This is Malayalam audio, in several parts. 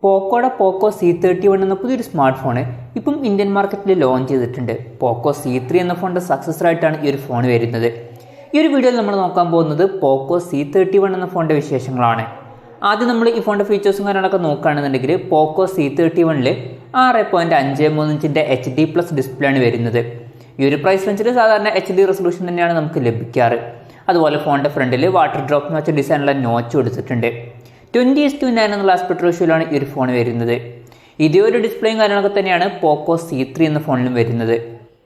പോക്കോയുടെ പോക്കോ C31 എന്ന പുതിയൊരു സ്മാർട്ട് ഫോൺ ഇപ്പം ഇന്ത്യൻ മാർക്കറ്റിൽ ലോഞ്ച് ചെയ്തിട്ടുണ്ട്. പോക്കോ C3 എന്ന ഫോണിൻ്റെ സക്സസർ ആയിട്ടാണ് ഈ ഒരു ഫോൺ വരുന്നത്. ഈ ഒരു വീഡിയോയിൽ നമ്മൾ നോക്കാൻ പോകുന്നത് പോക്കോ C31 എന്ന ഫോണിൻ്റെ വിശേഷങ്ങളാണ്. ആദ്യം നമ്മൾ ഈ ഫോണിൻ്റെ ഫീച്ചേഴ്സും കാര്യങ്ങളൊക്കെ നോക്കുകയാണെന്നുണ്ടെങ്കിൽ പോക്കോ C31 6.53 ഇഞ്ചിൻ്റെ HD+ ഡിസ്പ്ലേ ആണ് വരുന്നത്. ഈ ഒരു പ്രൈസ് റേഞ്ചിൽ സാധാരണ HD റെസൊല്യൂഷൻ തന്നെയാണ് നമുക്ക് ലഭിക്കാറ്. അതുപോലെ ഫോണിൻ്റെ ഫ്രണ്ടിൽ വാട്ടർ ഡ്രോപ്പ് നോച്ച് ഡിസൈനുള്ള നോച്ച് കൊടുത്തിട്ടുണ്ട്. 20:9 എന്നുള്ള ആസ്പെക്ട് റേഷ്യോയിലാണ് ഈ ഒരു ഫോൺ വരുന്നത്. ഇതേ ഒരു ഡിസ്പ്ലേയും കാര്യങ്ങളൊക്കെ തന്നെയാണ് പോക്കോ C3 എന്ന ഫോണിലും വരുന്നത്.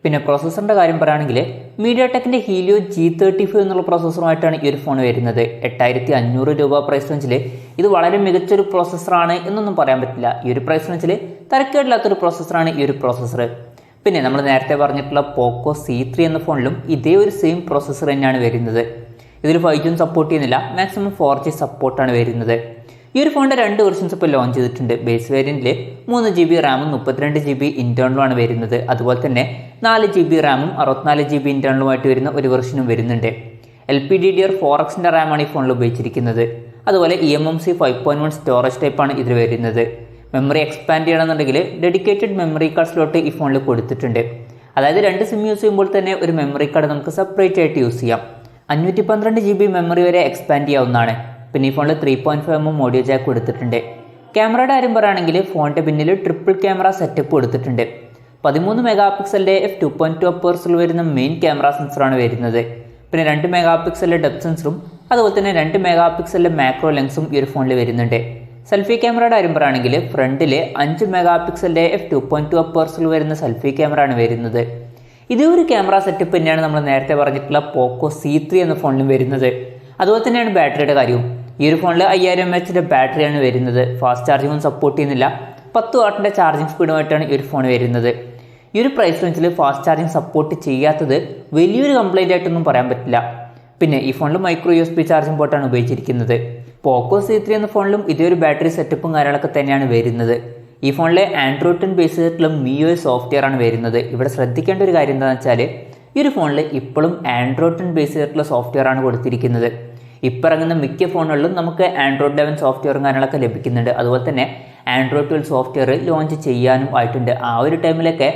പിന്നെ പ്രോസസ്സറിൻ്റെ കാര്യം പറയുകയാണെങ്കിൽ മീഡിയാടെക്കിൻ്റെ ഹീലിയോ G35 എന്നുള്ള പ്രോസസ്സറുമായിട്ടാണ് ഈ ഒരു ഫോൺ വരുന്നത്. 8500 രൂപ പ്രൈസ് റേഞ്ചിൽ ഇത് വളരെ മികച്ചൊരു പ്രോസസ്സറാണ് എന്നൊന്നും പറയാൻ പറ്റില്ല. ഈ ഒരു പ്രൈസ് റേഞ്ചിൽ തരക്കേടില്ലാത്തൊരു പ്രോസസ്സറാണ് ഈ ഒരു പ്രോസസ്സർ. പിന്നെ നമ്മൾ നേരത്തെ പറഞ്ഞിട്ടുള്ള പോക്കോ C3 എന്ന ഫോണിലും ഇതേ ഒരു സെയിം പ്രോസസ്സർ തന്നെയാണ് വരുന്നത്. ഇതിൽ 5G സപ്പോർട്ട് ചെയ്യുന്നില്ല, മാക്സിമം 4G സപ്പോർട്ടാണ് വരുന്നത്. ഈ ഒരു ഫോണിൻ്റെ 2 വെർഷൻസ് ഇപ്പോൾ ലോഞ്ച് ചെയ്തിട്ടുണ്ട്. ബേസ് വേരിയൻറ്റിൽ 3GB റാമും 32GB ഇൻറ്റേർണലുമാണ് വരുന്നത്. അതുപോലെ തന്നെ 4GB റാമും 64GB ഇൻറ്റേർണലുമായിട്ട് വരുന്ന ഒരു വെർഷനും വരുന്നുണ്ട്. LPDDR4Xൻ്റെ റാമാണ് ഈ ഫോണിൽ ഉപയോഗിച്ചിരിക്കുന്നത്. അതുപോലെ eMMC 5.1 സ്റ്റോറേജ് ടൈപ്പാണ് ഇതിൽ വരുന്നത്. മെമ്മറി എക്സ്പാൻഡ് ചെയ്യണമെന്നുണ്ടെങ്കിൽ ഡെഡിക്കേറ്റഡ് മെമ്മറി കാർഡ് സ്ലോട്ട് ഈ ഫോണിൽ കൊടുത്തിട്ടുണ്ട്. അതായത് 2 സിം യൂസ് ചെയ്യുമ്പോൾ തന്നെ ഒരു മെമ്മറി കാർഡ് നമുക്ക് സെപ്പറേറ്റ് ആയിട്ട് യൂസ് ചെയ്യാം. 512GB മെമ്മറി വരെ എക്സ്പാൻഡ് ചെയ്യാവുന്നതാണ്. പിന്നെ ഈ ഫോണിൽ 3.5mm ഓഡിയോ ജാക്ക് കൊടുത്തിട്ടുണ്ട്. ക്യാമറയുടെ കാര്യം പറയുകയാണെങ്കിൽ ഫോണിൻ്റെ പിന്നിൽ ട്രിപ്പിൾ ക്യാമറ സെറ്റപ്പ് കൊടുത്തിട്ടുണ്ട്. 13 മെഗാപിക്സലിൻ്റെ f2.2 അപ്പേഴ്സിൽ വരുന്ന മെയിൻ ക്യാമറ സെൻസറാണ് വരുന്നത്. പിന്നെ 2 മെഗാപിക്സലിൻ്റെ ഡെപ്ത് സെൻസറും അതുപോലെ തന്നെ 2 മെഗാപിക്സലിൻ്റെ മാക്രോ ലെൻസും ഈ ഒരു ഫോണിൽ വരുന്നുണ്ട്. സെൽഫി ക്യാമറയുടെ കാര്യം പറയുകയാണെങ്കിൽ ഫ്രണ്ടിൽ 5 മെഗാപിക്സലിൻ്റെ f2.2 അപ്പേഴ്സിൽ വരുന്ന സെൽഫി ക്യാമറ ആണ് വരുന്നത്. ഇതേ ഒരു ക്യാമറ സെറ്റപ്പ് തന്നെയാണ് നമ്മൾ നേരത്തെ പറഞ്ഞിട്ടുള്ള പോക്കോ C3 എന്ന ഫോണിലും വരുന്നത്. അതുപോലെ തന്നെയാണ് ബാറ്ററിയുടെ കാര്യവും. ഈ ഒരു ഫോണിൽ 5000mAh ബാറ്ററിയാണ് വരുന്നത്. ഫാസ്റ്റ് ചാർജിങ്ങും സപ്പോർട്ട് ചെയ്യുന്നില്ല. 10 വാട്ടിൻ്റെ ചാർജിങ് സ്പീഡുമായിട്ടാണ് ഈ ഒരു ഫോൺ വരുന്നത്. ഈ ഒരു പ്രൈസ് റേഞ്ചിൽ ഫാസ്റ്റ് ചാർജിങ് സപ്പോർട്ട് ചെയ്യാത്തത് വലിയൊരു കംപ്ലൈൻ്റ് ആയിട്ടൊന്നും പറയാൻ പറ്റില്ല. പിന്നെ ഈ ഫോണിൽ മൈക്രോ USB ചാർജിങ് പോർട്ടാണ് ഉപയോഗിച്ചിരിക്കുന്നത്. പോക്കോ C3 എന്ന ഫോണിലും ഇതേ ഒരു ബാറ്ററി സെറ്റപ്പും കാര്യങ്ങളൊക്കെ തന്നെയാണ് വരുന്നത്. ഈ ഫോണിൽ ആൻഡ്രോയിഡ് 10 ബേസ് ചെയ്തിട്ടുള്ള MIUI സോഫ്റ്റ്വെയർ ആണ് വരുന്നത്. ഇവിടെ ശ്രദ്ധിക്കേണ്ട ഒരു കാര്യം എന്താണെന്ന് വെച്ചാൽ ഈ ഒരു ഫോണിൽ ഇപ്പോഴും ആൻഡ്രോയിഡ് 10 ബേസ് ചെയ്തിട്ടുള്ള സോഫ്റ്റ്വെയർ ആണ് കൊടുത്തിരിക്കുന്നത്. ഇപ്പോൾ ഇറങ്ങുന്ന മിക്ക ഫോണുകളിലും നമുക്ക് ആൻഡ്രോയിഡ് 11 സോഫ്റ്റ്വെയറും കാര്യങ്ങളൊക്കെ ലഭിക്കുന്നുണ്ട്. അതുപോലെ തന്നെ ആൻഡ്രോയിഡ് 12 സോഫ്റ്റ്വെയർ ലോഞ്ച് ചെയ്യാനും ആയിട്ടുണ്ട്. ആ ഒരു ടൈമിലൊക്കെ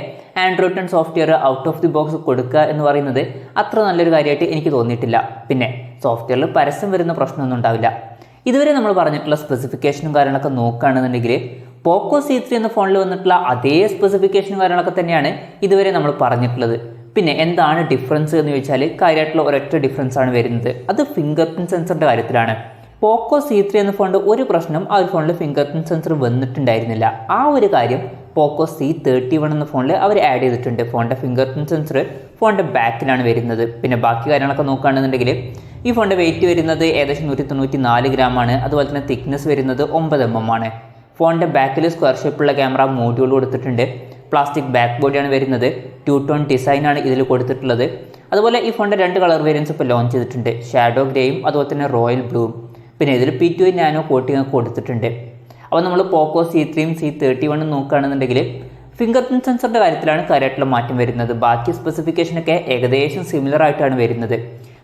Android 10 software out of the box കൊടുക്കുക എന്ന് പറയുന്നത് അത്ര നല്ലൊരു കാര്യമായിട്ട് എനിക്ക് തോന്നിയിട്ടില്ല. പിന്നെ സോഫ്റ്റ്വെയറിൽ പരസ്യം വരുന്ന പ്രശ്നമൊന്നും ഉണ്ടാവില്ല. ഇതുവരെ നമ്മൾ പറഞ്ഞിട്ടുള്ള സ്പെസിഫിക്കേഷനും കാര്യങ്ങളൊക്കെ നോക്കുകയാണെന്നുണ്ടെങ്കിൽ പോക്കോ C3 എന്ന ഫോണിൽ വന്നിട്ടുള്ള അതേ സ്പെസിഫിക്കേഷനും കാര്യങ്ങളൊക്കെ തന്നെയാണ് ഇതുവരെ നമ്മൾ പറഞ്ഞിട്ടുള്ളത്. പിന്നെ എന്താണ് ഡിഫറൻസ് എന്ന് ചോദിച്ചാൽ കാര്യമായിട്ടുള്ള ഒരൊറ്റ ഡിഫറൻസ് ആണ് വരുന്നത്. അത് ഫിംഗർ പ്രിൻറ്റ് സെൻസറിൻ്റെ കാര്യത്തിലാണ്. പോക്കോ C3 എന്ന ഫോണിൻ്റെ ഒരു പ്രശ്നം ആ ഒരു ഫോണിൽ ഫിംഗർ പ്രിൻറ്റ് സെൻസർ വന്നിട്ടുണ്ടായിരുന്നില്ല. ആ ഒരു കാര്യം പോക്കോ C31 എന്ന ഫോണിൽ അവർ ആഡ് ചെയ്തിട്ടുണ്ട്. ഫോണിൻ്റെ ഫിംഗർ പ്രിൻറ്റ് സെൻസർ ഫോണിൻ്റെ ബാക്കിലാണ് വരുന്നത്. പിന്നെ ബാക്കി കാര്യങ്ങളൊക്കെ നോക്കുകയാണെന്നുണ്ടെങ്കിൽ ഈ ഫോണിൻ്റെ വെയിറ്റ് വരുന്നത് ഏകദേശം 194 ഗ്രാമാണ്. അതുപോലെ തന്നെ തിക്നെസ് വരുന്നത് 9mm ആണ്. ഫോണിൻ്റെ ബാക്കിൽ സ്ക്വയർ ഷേപ്പുള്ള ക്യാമറ മോഡ്യൂൾ കൊടുത്തിട്ടുണ്ട്. പ്ലാസ്റ്റിക് ബാക്ക് ബോഡിയാണ് വരുന്നത്. 2-ടോൺ ഡിസൈനാണ് ഇതിൽ കൊടുത്തിട്ടുള്ളത്. അതുപോലെ ഈ ഫോണിൻ്റെ 2 കളർ വേരിയൻസ് ഇപ്പോൾ ലോഞ്ച് ചെയ്തിട്ടുണ്ട്. ഷാഡോ ഗ്രേയും അതുപോലെ തന്നെ റോയൽ ബ്ലൂവും. പിന്നെ ഇതിൽ P2 നാനോ കോട്ടിങ് കൊടുത്തിട്ടുണ്ട്. അപ്പോൾ നമ്മൾ പോക്കോ C3യും C31 നോക്കുകയാണെന്നുണ്ടെങ്കിൽ ഫിംഗർ പ്രിൻറ്റ് സെൻസറിൻ്റെ കാര്യത്തിലാണ് കാര്യമായിട്ടുള്ള മാറ്റം വരുന്നത്. ബാക്കി സ്പെസിഫിക്കേഷനൊക്കെ ഏകദേശം സിമിലർ ആയിട്ടാണ് വരുന്നത്.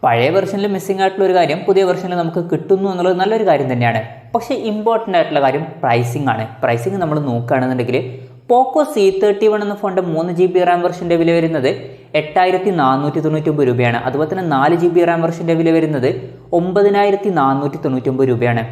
പഴയ വെർഷനിൽ മിസ്സിംഗ് ആയിട്ടുള്ള ഒരു കാര്യം പുതിയ വെർഷനിൽ നമുക്ക് കിട്ടുന്നു എന്നുള്ളത് നല്ലൊരു കാര്യം തന്നെയാണ്. പക്ഷേ ഇമ്പോർട്ടൻ്റ് ആയിട്ടുള്ള കാര്യം പ്രൈസിംഗ് ആണ്. പ്രൈസിംഗ് നമ്മൾ നോക്കുകയാണെന്നുണ്ടെങ്കിൽ പോക്കോ C31 എന്ന ഫോണിൻ്റെ 3GB റാം വെർഷൻ്റെ വില വരുന്നത് 8499 രൂപയാണ്. അതുപോലെ തന്നെ 4GB റാം വെർഷൻ്റെ വില വരുന്നത് 9499 രൂപയാണ്.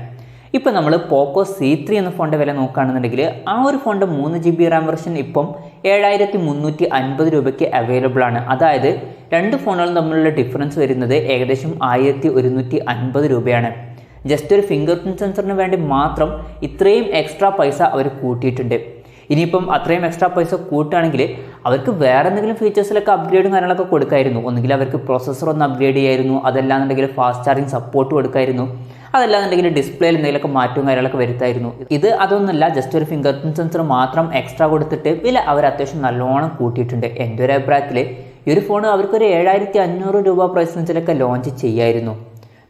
ഇപ്പം നമ്മൾ പോക്കോ C3 എന്ന ഫോണിൻ്റെ വില നോക്കുകയാണെന്നുണ്ടെങ്കിൽ ആ ഒരു ഫോണിൻ്റെ 3GB റാം വെർഷൻ ഇപ്പം 7350 രൂപയ്ക്ക് അവൈലബിൾ ആണ്. അതായത് 2 ഫോണുകളും തമ്മിലുള്ള ഡിഫറൻസ് വരുന്നത് ഏകദേശം 1150 രൂപയാണ്. ജസ്റ്റ് ഒരു ഫിംഗർ പ്രിൻറ്റ് സെൻസറിന് വേണ്ടി മാത്രം ഇത്രയും എക്സ്ട്രാ പൈസ അവർ കൂട്ടിയിട്ടുണ്ട്. ഇനിയിപ്പം അത്രയും എക്സ്ട്രാ പൈസ കൂട്ടുകയാണെങ്കിൽ അവർക്ക് വേറെ എന്തെങ്കിലും ഫീച്ചേഴ്സിലൊക്കെ അപ്ഗ്രേഡും കാര്യങ്ങളൊക്കെ കൊടുക്കായിരുന്നു. ഒന്നുകിൽ അവർക്ക് പ്രോസസ്സർ ഒന്ന് അപ്ഗ്രേഡ് ചെയ്യായിരുന്നു, അതല്ലാന്നുണ്ടെങ്കിൽ ഫാസ്റ്റ് ചാർജിങ് സപ്പോർട്ട് കൊടുക്കായിരുന്നു, അതല്ലാന്നുണ്ടെങ്കിൽ ഡിസ്പ്ലേയിൽ എന്തെങ്കിലുമൊക്കെ മാറ്റവും കാര്യങ്ങളൊക്കെ വരുത്തായിരുന്നു. ഇത് അതൊന്നുമല്ല, ജസ്റ്റ് ഒരു ഫിംഗർ പ്രിൻറ്റ് സെൻസർ മാത്രം എക്സ്ട്രാ കൊടുത്തിട്ട് വില അവർ അത്യാവശ്യം നല്ലോണം കൂട്ടിയിട്ടുണ്ട്. എൻ്റെ ഒരു അഭിപ്രായത്തിൽ ഈ ഒരു ഫോൺ അവർക്കൊരു 7500 രൂപ പ്രൈസ് റേഞ്ചിലൊക്കെ ലോഞ്ച് ചെയ്യായിരുന്നു.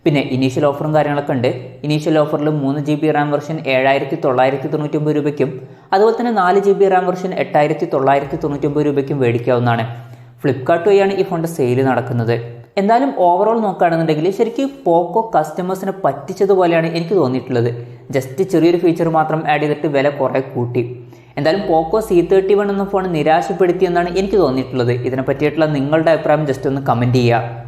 പിന്നെ ഇനീഷ്യൽ ഓഫറും കാര്യങ്ങളൊക്കെ ഉണ്ട്. ഇനീഷ്യൽ ഓഫറിൽ 3GB റാം വെർഷൻ 7999 രൂപയ്ക്കും അതുപോലെ തന്നെ 4GB റാം വെർഷൻ 8999 രൂപയ്ക്കും മേടിക്കാവുന്നതാണ്. ഫ്ലിപ്കാർട്ട് വഴിയാണ് ഈ ഫോണിൻ്റെ സെയിൽ നടക്കുന്നത്. എന്തായാലും ഓവറോൾ നോക്കുകയാണെന്നുണ്ടെങ്കിൽ ശരിക്കും പോക്കോ കസ്റ്റമേഴ്സിനെ പറ്റിച്ചതുപോലെയാണ് എനിക്ക് തോന്നിയിട്ടുള്ളത്. ജസ്റ്റ് ചെറിയൊരു ഫീച്ചർ മാത്രം ആഡ് ചെയ്തിട്ട് വില കുറേ കൂട്ടി. എന്തായാലും പോക്കോ C31 എന്ന ഫോൺ നിരാശപ്പെടുത്തിയെന്നാണ് എനിക്ക് തോന്നിയിട്ടുള്ളത്. ഇതിനെ പറ്റിയിട്ടുള്ള നിങ്ങളുടെ അഭിപ്രായം ജസ്റ്റ് ഒന്ന് കമൻറ്റ് ചെയ്യുക.